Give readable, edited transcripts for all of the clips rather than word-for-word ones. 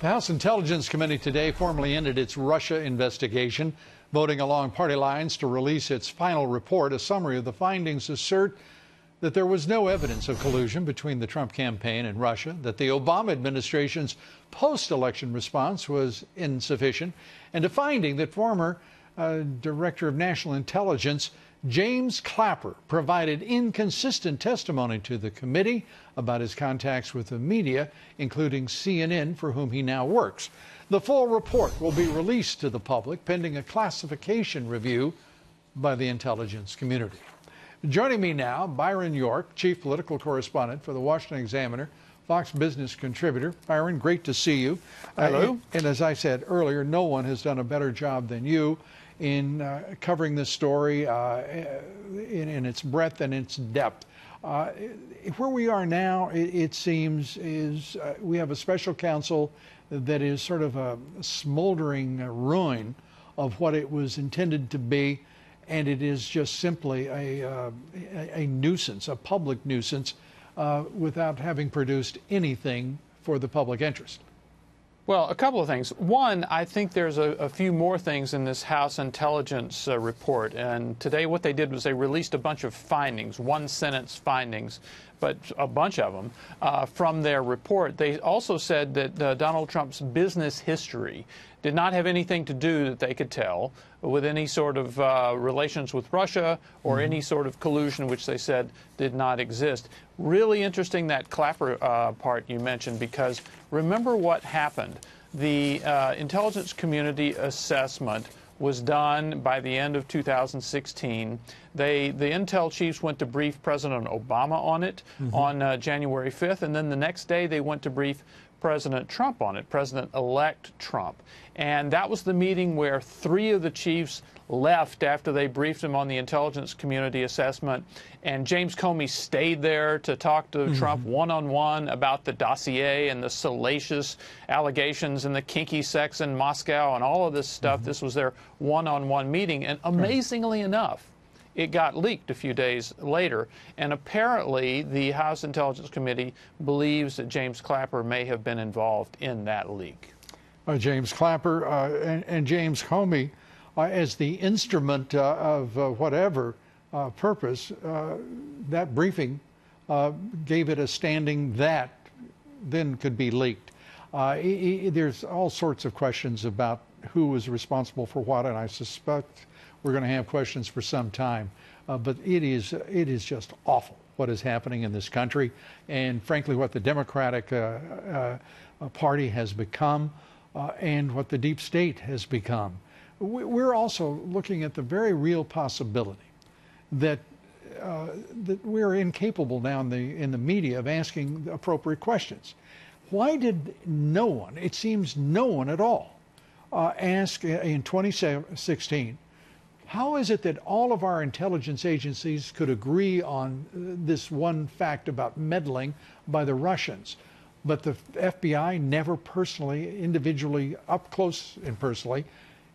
The House Intelligence Committee today formally ended its Russia investigation, voting along party lines to release its final report. A summary of the findings assert that there was no evidence of collusion between the Trump campaign and Russia, that the Obama administration's post-election response was insufficient, and a finding that former Director of National Intelligence James Clapper provided inconsistent testimony to the committee about his contacts with the media, including CNN, for whom he now works. The full report will be released to the public pending a classification review by the intelligence community. Joining me now, Byron York, Chief Political Correspondent for the Washington Examiner, Fox Business contributor. Byron, great to see you. Hello. And as I said earlier, no one has done a better job than you in covering this story in its breadth and its depth. Where we are now, it seems, is we have a special counsel that is sort of a smoldering ruin of what it was intended to be, and it is just simply a nuisance, a public nuisance, without having produced anything for the public interest. Well, a couple of things. One, I think there's a few more things in this House Intelligence report. And today what they did was they released a bunch of findings, one-sentence findings, but a bunch of them, from their report. They also said that Donald Trump's business history did not have anything to do, that they could tell, with any sort of relations with Russia or any sort of collusion, which they said did not exist. Really interesting, that Clapper part you mentioned, because remember what happened. The intelligence community assessment was done by the end of 2016. The intel chiefs went to brief President Obama on it on January 5th, and then the next day they went to brief President Trump on it, President-elect Trump. And that was the meeting where 3 of the chiefs left after they briefed him on the intelligence community assessment. And James Comey stayed there to talk to Trump one-on-one about the dossier and the salacious allegations and the kinky sex in Moscow and all of this stuff. This was their one-on-one meeting. And amazingly enough, it got leaked a few days later, and apparently the House Intelligence Committee believes that James Clapper may have been involved in that leak. James Clapper and James Comey, as the instrument of whatever purpose, that briefing gave it a standing that then could be leaked. There's all sorts of questions about who was responsible for what, and I suspect we're going to have questions for some time. But it is just awful what is happening in this country, and frankly what the Democratic Party has become, and what the deep state has become. We're also looking at the very real possibility that that we're incapable now in the media of asking the appropriate questions. Why did no one, it seems no one at all, ask in 2016, how is it that all of our intelligence agencies could agree on this one fact about meddling by the Russians, but the FBI never personally, individually, up close and personally,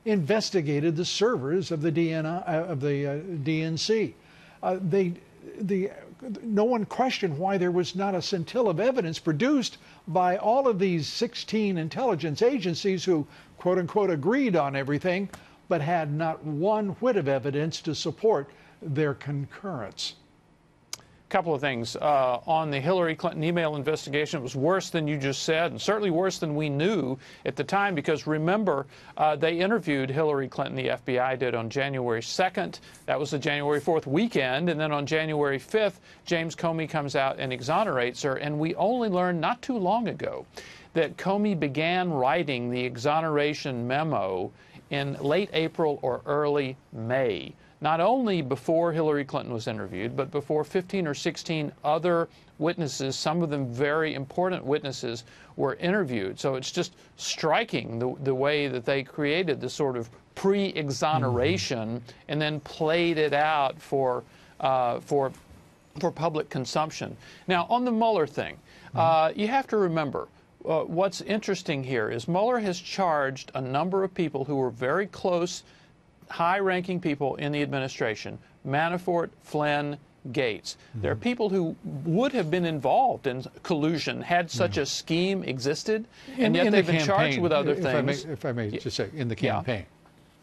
investigated the servers of the DNC? No one questioned why there was not a scintilla of evidence produced by all of these 16 intelligence agencies who, quote unquote, agreed on everything, but had not one whit of evidence to support their concurrence. Couple of things. On the Hillary Clinton email investigation, it was worse than you just said, and certainly worse than we knew at the time, because remember, they interviewed Hillary Clinton, the FBI did, on January 2nd. That was the January 4th weekend, and then on January 5th, James Comey comes out and exonerates her, and we only learned not too long ago that Comey began writing the exoneration memo in late April or early May. Not only before Hillary Clinton was interviewed, but before 15 or 16 other witnesses, some of them very important witnesses, were interviewed. So it's just striking the way that they created this sort of pre-exoneration and then played it out for public consumption. Now, on the Mueller thing, you have to remember, what's interesting here is Mueller has charged a number of people who were very close, high-ranking people in the administration, Manafort, Flynn, Gates. There are people who would have been involved in collusion had such a scheme existed, and yet they've been charged with other things. If I may just say, in the campaign.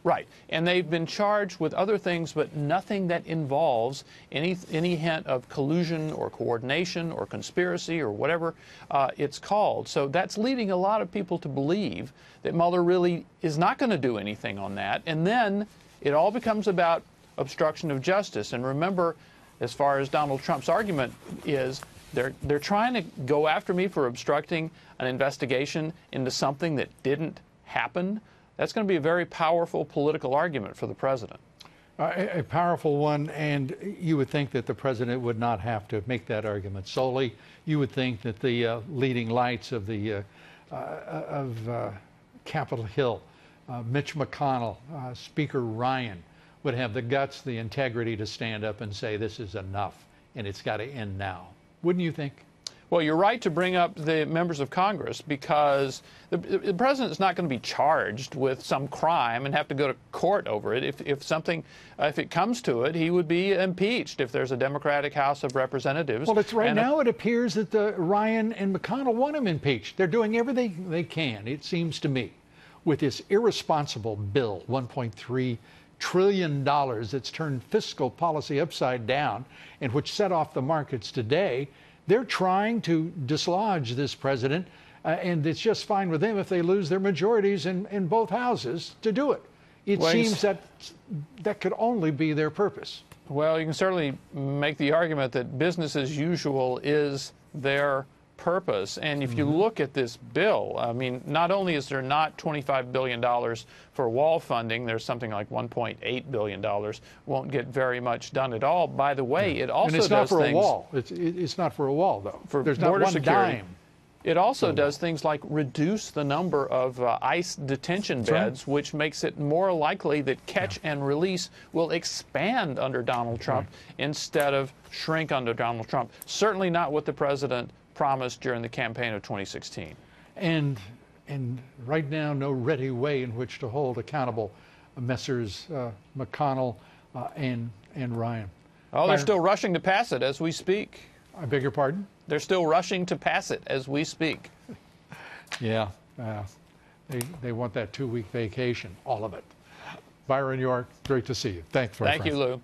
Right, and they've been charged with other things, but nothing that involves any hint of collusion or coordination or conspiracy or whatever it's called. So that's leading a lot of people to believe that Mueller really is not going to do anything on that. And then it all becomes about obstruction of justice. And remember, as far as Donald Trump's argument is, they're trying to go after me for obstructing an investigation into something that didn't happen. That's going to be a very powerful political argument for the president. A powerful one, and you would think that the president would not have to make that argument solely. You would think that the leading lights of the Capitol Hill, Mitch McConnell, Speaker Ryan, would have the guts, the integrity to stand up and say this is enough and it's got to end now. Wouldn't you think? Well, you're right to bring up the members of Congress, because the president is not going to be charged with some crime and have to go to court over it. If it comes to it, he would be impeached if there's a Democratic House of Representatives. Well, it's right now it appears that Ryan and McConnell want him impeached. They're doing everything they can, it seems to me, with this irresponsible bill, $1.3 trillion that's turned fiscal policy upside down and which set off the markets today. They're trying to dislodge this president, and it's just fine with them if they lose their majorities in both houses to do it. It seems that could only be their purpose. Well, you can certainly make the argument that business as usual is their purpose. And if you look at this bill, I mean, not only is there not $25 billion for wall funding, there's something like $1.8 billion. Won't get very much done at all. By the way, it also does things... And it's not for a wall. It's not for a wall, though. There's not border one security. dime. It also does things like reduce the number of ICE detention beds, which makes it more likely that catch and release will expand under Donald Trump instead of shrink under Donald Trump. Certainly not what the president promised during the campaign of 2016. And right now, no ready way in which to hold accountable Messrs. McConnell and Ryan. Oh, they're still rushing to pass it as we speak. I beg your pardon? They're still rushing to pass it as we speak. Yeah, they want that 2-week vacation, all of it. Byron York, great to see you. Thanks, my friend. Thank you, Lou.